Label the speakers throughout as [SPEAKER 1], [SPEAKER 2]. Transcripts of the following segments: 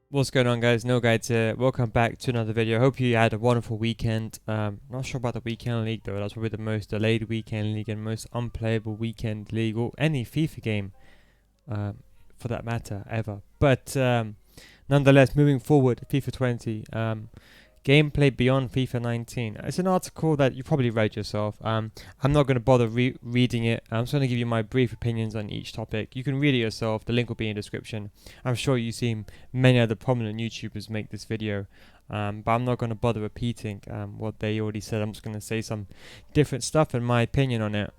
[SPEAKER 1] What's going on, guys? NealGuides here. Welcome back to another video. Hope you had a wonderful weekend. Not sure about the weekend league though. That's probably the most delayed weekend league and most unplayable weekend league, or any FIFA game, for that matter, ever. But nonetheless, moving forward, FIFA 20. Gameplay beyond FIFA 19. It's an article that you probably read yourself. I'm not going to bother reading it. I'm just going to give you my brief opinions on each topic. You can read it yourself. The link will be in the description. I'm sure you've seen many other prominent YouTubers make this video, but I'm not going to bother repeating what they already said. I'm just going to say some different stuff and my opinion on it.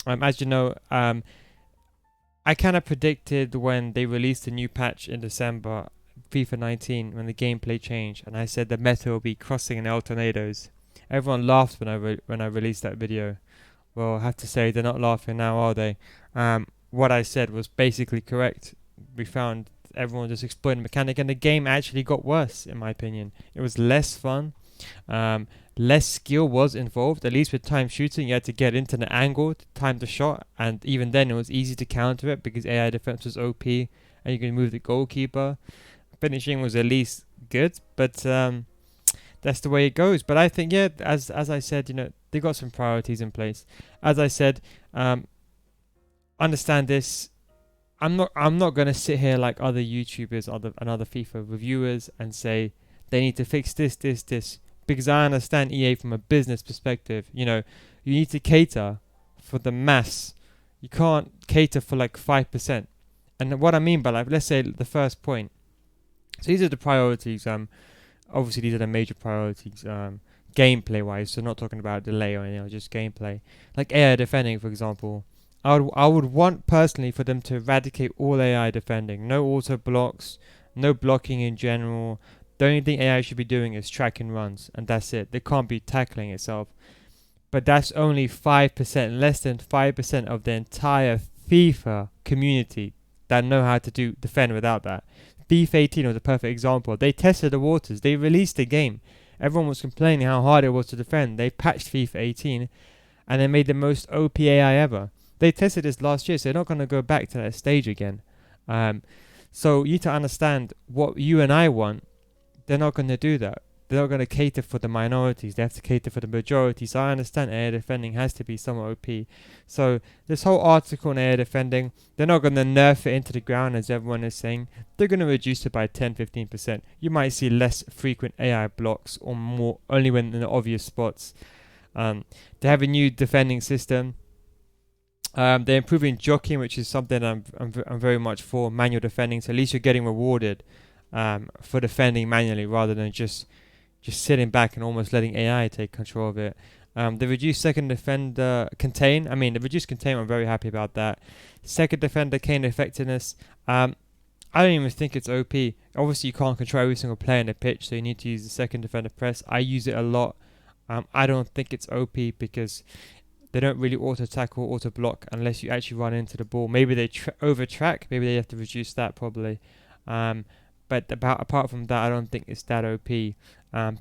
[SPEAKER 1] As you know, I kind of predicted when they released a new patch in December, FIFA 19, when the gameplay changed, and I said the meta will be crossing and tornadoes. Everyone laughed when I released that video. Well, I have to say they're not laughing now, are they? What I said was basically correct. We found everyone just exploiting the mechanic, and the game actually got worse, in my opinion. It was less fun. Less skill was involved. At least with time shooting, you had to get into the angle to time the shot, and even then it was easy to counter it because AI defense was OP, and you can move the goalkeeper. Finishing was at least good, but that's the way it goes. But I think, yeah, as I said, they got some priorities in place. As I said, understand this. I'm not gonna sit here like other YouTubers, and other FIFA reviewers, and say they need to fix this, because I understand EA from a business perspective. You need to cater for the mass. You can't cater for like 5%. And what I mean by, like, let's say the first point. So these are the priorities. Obviously these are the major priorities. Gameplay wise. So not talking about delay or anything, just gameplay. Like AI defending, for example. I would want personally for them to eradicate all AI defending. No auto blocks. No blocking in general. The only thing AI should be doing is tracking runs, and that's it. They can't be tackling itself. But that's only 5%, less than 5% of the entire FIFA community that know how to defend without that. FIFA 18 was a perfect example. They tested the waters. They released the game. Everyone was complaining how hard it was to defend. They patched FIFA 18 and they made the most OP AI ever. They tested this last year, so they're not going to go back to that stage again. So you need to understand what you and I want. They're not going to do that. They're not going to cater for the minorities. They have to cater for the majority. So I understand air defending has to be somewhat OP. So this whole article on air defending, they're not going to nerf it into the ground as everyone is saying. They're going to reduce it by 10-15%. You might see less frequent AI blocks or more only when in the obvious spots. They have a new defending system. They're improving jockeying, which is something I'm very much for. Manual defending, so at least you're getting rewarded for defending manually rather than just sitting back and almost letting AI take control of it. The reduced second defender contain. The reduced contain, I'm very happy about that. Second defender gain effectiveness. I don't even think it's OP. Obviously, you can't control every single player in the pitch, so you need to use the second defender press. I use it a lot. I don't think it's OP because they don't really auto tackle, auto block unless you actually run into the ball. Maybe they over track. Maybe they have to reduce that probably. But apart from that, I don't think it's that OP.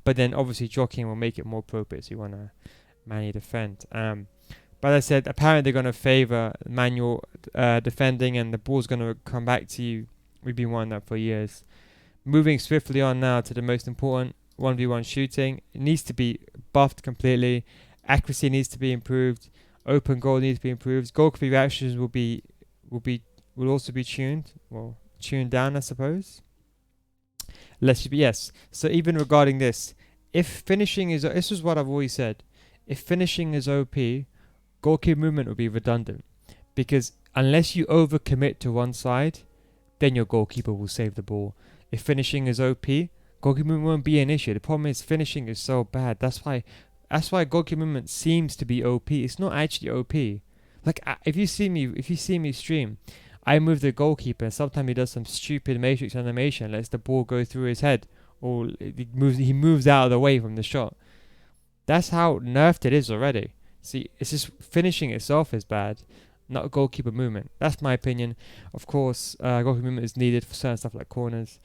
[SPEAKER 1] But then obviously jockeying will make it more appropriate, so you want to manually defend. But as I said, apparently they're going to favour manual defending, and the ball's going to come back to you. We've been wanting that for years. Moving swiftly on now to the most important 1v1 shooting. It needs to be buffed completely. Accuracy needs to be improved. Open goal needs to be improved. Goalkeeper reactions will also be tuned. Well, tuned down, I suppose. Yes. So even regarding this, if finishing is, this is what I've always said. If finishing is OP, goalkeeper movement will be redundant, because unless you overcommit to one side, then your goalkeeper will save the ball. If finishing is OP, goalkeeper movement won't be an issue. The problem is finishing is so bad. That's why goalkeeper movement seems to be OP. It's not actually OP. Like if you see me stream, I move the goalkeeper, and sometimes he does some stupid matrix animation, lets the ball go through his head, or he moves out of the way from the shot. That's how nerfed it is already. See, it's just finishing itself is bad, not goalkeeper movement. That's my opinion. Of course, goalkeeper movement is needed for certain stuff like corners.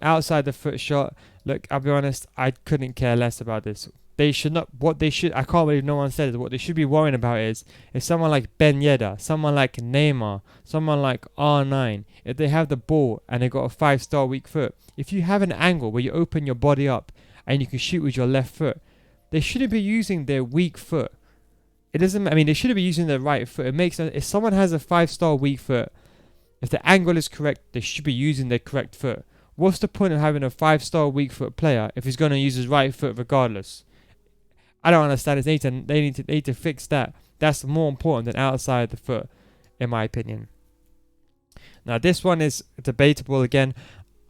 [SPEAKER 1] Outside the foot shot, look, I'll be honest, I couldn't care less about this. they should not. What they should, I can't believe no one said it. What they should be worrying about is if someone like Ben Yedder, someone like Neymar, someone like R9, if they have the ball and they got a 5-star weak foot, if you have an angle where you open your body up and you can shoot with your left foot, they shouldn't be using their weak foot. It doesn't. I mean, they shouldn't be using their right foot. It makes sense. If someone has a 5-star weak foot, if the angle is correct, they should be using their correct foot. What's the point of having a 5-star weak foot player if he's going to use his right foot regardless? I don't understand. They need to fix that. That's more important than outside the foot, in my opinion. Now this one is debatable again.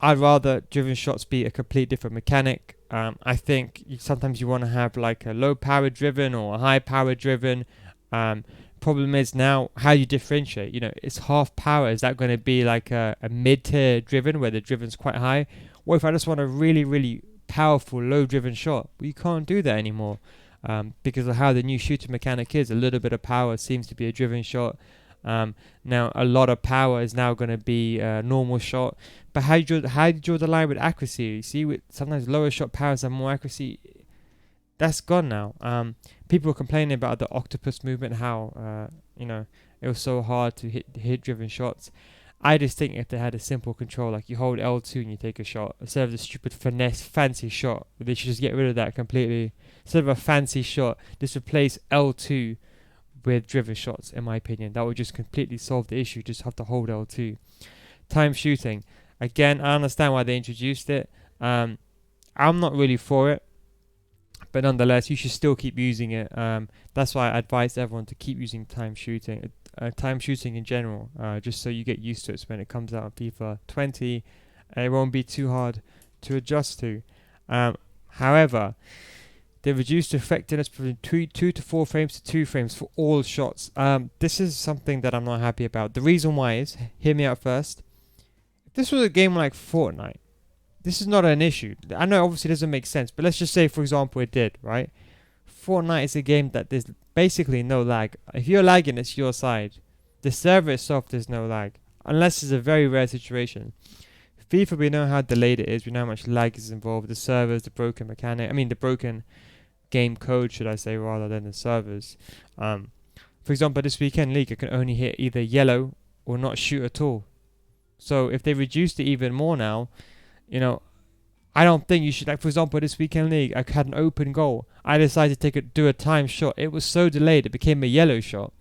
[SPEAKER 1] I'd rather driven shots be a complete different mechanic. I think sometimes you want to have like a low power driven or a high power driven. Problem is now how you differentiate. You know, it's half power. Is that going to be like a mid-tier driven where the driven's quite high? Or if I just want a really, really powerful low driven shot, well, you can't do that anymore because of how the new shooting mechanic is. A little bit of power seems to be a driven shot. Now a lot of power is now going to be a normal shot. But how do you draw the line with accuracy? You see, with sometimes lower shot powers have more accuracy. That's gone now. People were complaining about the octopus movement, how it was so hard to hit driven shots. I just think if they had a simple control, like you hold L2 and you take a shot, instead of the stupid finesse fancy shot, they should just get rid of that completely. Instead of a fancy shot, just replace L2 with driven shots, in my opinion. That would just completely solve the issue. Just have to hold L2. Time shooting. Again, I understand why they introduced it. I'm not really for it. But nonetheless, you should still keep using it. That's why I advise everyone to keep using time shooting in general, just so you get used to it. So when it comes out on FIFA 20, it won't be too hard to adjust to. However, they reduced the effectiveness from 2 to 4 frames to 2 frames for all shots. This is something that I'm not happy about. The reason why is, hear me out first. If this was a game like Fortnite, this is not an issue. I know obviously it doesn't make sense, but let's just say, for example, it did, right? Fortnite is a game that there's basically no lag. If you're lagging, it's your side. The server itself, there's no lag. Unless it's a very rare situation. FIFA, we know how delayed it is. We know how much lag is involved. The servers, the broken mechanic. I mean, the broken game code, should I say, rather than the servers. For example, this weekend league, I can only hit either yellow or not shoot at all. So if they reduced it even more now, I don't think you should. Like, for example, this weekend league, I had an open goal. I decided to do a time shot. It was so delayed, it became a yellow shot.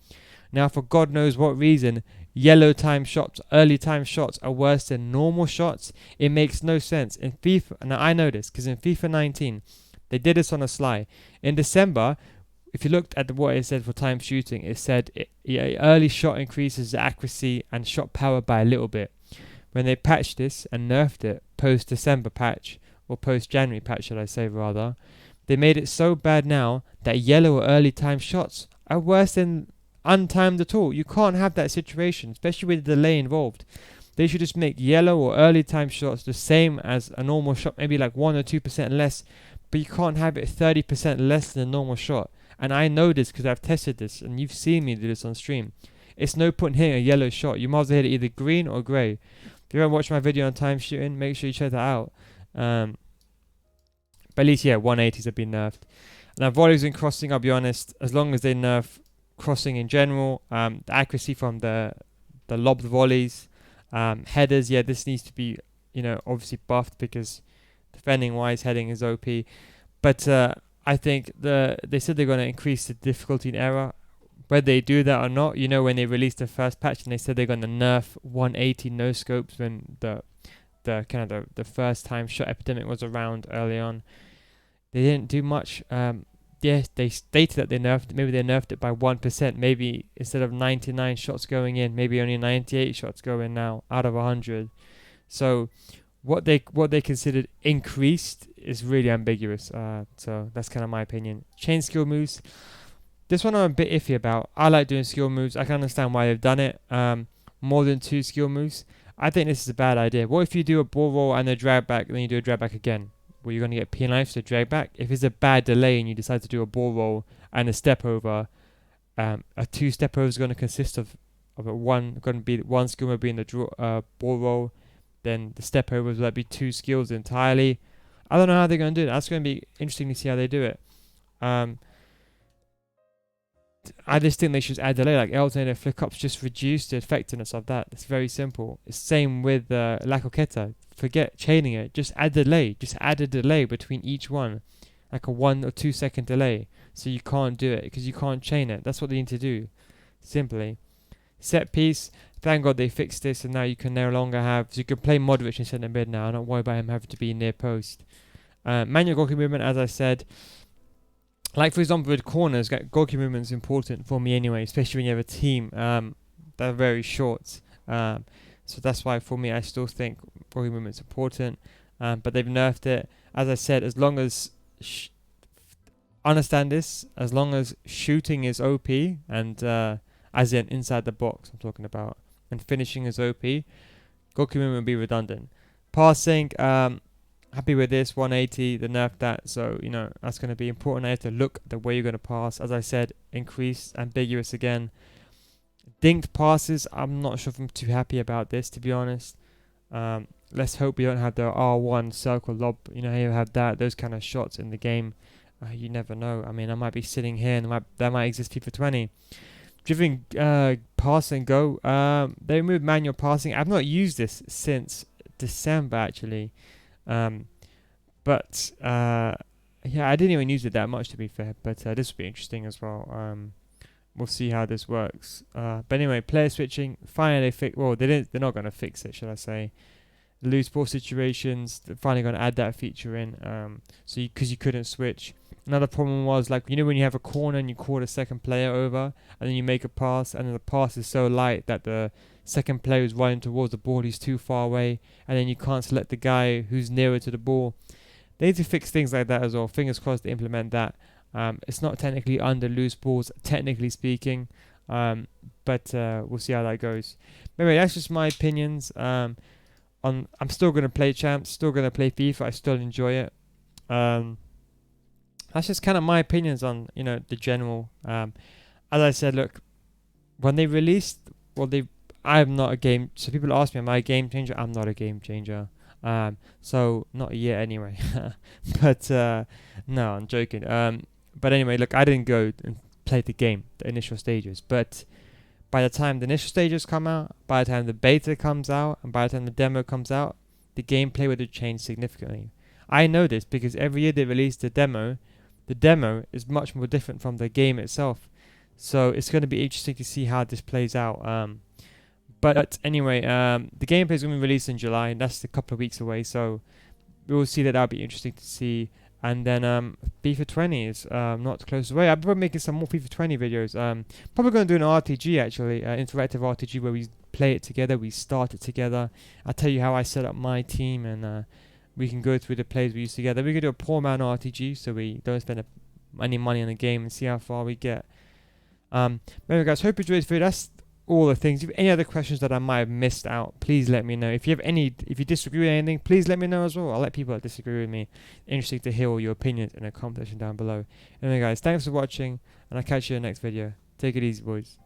[SPEAKER 1] Now, for God knows what reason, yellow time shots, early time shots are worse than normal shots. It makes no sense. In FIFA, now I know this because in FIFA 19, they did this on a sly. In December, if you looked at what it said for time shooting, it said early shot increases the accuracy and shot power by a little bit. When they patched this and nerfed it post-December patch, or post-January patch should I say rather, they made it so bad now that yellow or early time shots are worse than untimed at all. You can't have that situation, especially with the delay involved. They should just make yellow or early time shots the same as a normal shot, maybe like 1 or 2% less, but you can't have it 30% less than a normal shot. And I know this because I've tested this and you've seen me do this on stream. It's no point hitting a yellow shot. You might as well hit it either green or grey. If you haven't watched my video on time shooting, make sure you check that out. But at least, 180s have been nerfed. Now, volleys and crossing, I'll be honest, as long as they nerf crossing in general, the accuracy from the lobbed volleys, headers, this needs to be, obviously buffed because defending-wise, heading is OP. But I think they said they're going to increase the difficulty in error. Whether they do that or not, when they released the first patch and they said they're going to nerf 180 no scopes when the first time shot epidemic was around early on, they didn't do much. They stated that they nerfed it. Maybe they nerfed it by 1%. Maybe instead of 99 shots going in, maybe only 98 shots go in now out of 100. So what they considered increased is really ambiguous. So that's kind of my opinion. Chain skill moves. This one I'm a bit iffy about. I like doing skill moves. I can understand why they've done it. More than 2 skill moves. I think this is a bad idea. What if you do a ball roll and a drag back, and then you do a drag back again? Well, you're going to get penalized for drag back. If it's a bad delay and you decide to do a ball roll and a step over, a 2 step over is going to consist of one skill move being the ball roll, then the step overs will be 2 skills entirely. I don't know how they're going to do it. That's going to be interesting to see how they do it. I just think they should add delay. Like alternative flick ups just reduce the effectiveness of that. It's very simple. It's same with Lakoketa. Forget chaining it. Just add delay. Just add a delay between each one, like a 1 or 2 second delay. So you can't do it because you can't chain it. That's what they need to do. Simply. Set piece. Thank God they fixed this, and now you can no longer have. So you can play Modric in centre mid now. Not worry about him having to be near post. Manual goalkeeper movement, as I said. Like for example with corners, goalkeeper movement is important for me anyway, especially when you have a team that are very short. So that's why for me I still think goalkeeper movement is important. But they've nerfed it. As I said, as long as understand this, as long as shooting is OP and as in inside the box I'm talking about, and finishing is OP, goalkeeper movement will be redundant. Passing, happy with this 180. They nerfed that, so you know that's going to be important. I have to look at the way you're going to pass. As I said, increased, ambiguous again. Dinked passes. I'm not sure if I'm too happy about this, to be honest. Let's hope we don't have the R1 circle lob. You know, you have those kind of shots in the game. You never know. I mean, I might be sitting here and that might exist FIFA 20. Driven pass and go. They removed manual passing. I've not used this since December actually. But yeah, I didn't even use it that much, to be fair, but this will be interesting as well. We'll see how this works. But anyway, player switching, finally they're not going to fix it, should I say. Loose ball situations, they're finally going to add that feature in, because you couldn't switch. Another problem was, like, you know, when you have a corner and you call the second player over and then you make a pass and then the pass is so light that the second player is running towards the ball, he's too far away, and then you can't select the guy who's nearer to the ball. They need to fix things like that as well. Fingers crossed they implement that. It's not technically under loose balls, technically speaking, but we'll see how that goes. But anyway, that's just my opinions. I'm still going to play Champs, still going to play FIFA, I still enjoy it. That's just kind of my opinions on, you know, the general. As I said, look, when they released, I'm not a game. So people ask me, am I a game changer? I'm not a game changer. So not yet anyway. But no, I'm joking. But anyway, look, I didn't go and play the game, the initial stages. But by the time the initial stages come out, by the time the beta comes out, and by the time the demo comes out, the gameplay would have changed significantly. I know this because every year they release the demo is much more different from the game itself. So it's going to be interesting to see how this plays out. But anyway, the gameplay is going to be released in July, and that's a couple of weeks away. So we will see that. That'll be interesting to see. And then FIFA 20 is not close away. I'm probably making some more FIFA 20 videos. Probably going to do an RTG actually, interactive RTG where we play it together, we start it together. I'll tell you how I set up my team, and we can go through the plays we use together. We can do a poor man RTG, so we don't spend any money on the game and see how far we get. Anyway, guys, hope you enjoyed this video. That's all the things. If you have any other questions that I might have missed out, please let me know. If you disagree with anything, please let me know as well. I'll let people that disagree with me. Interesting to hear all your opinions in the comment section down below. Anyway, guys, thanks for watching, and I'll catch you in the next video. Take it easy, boys.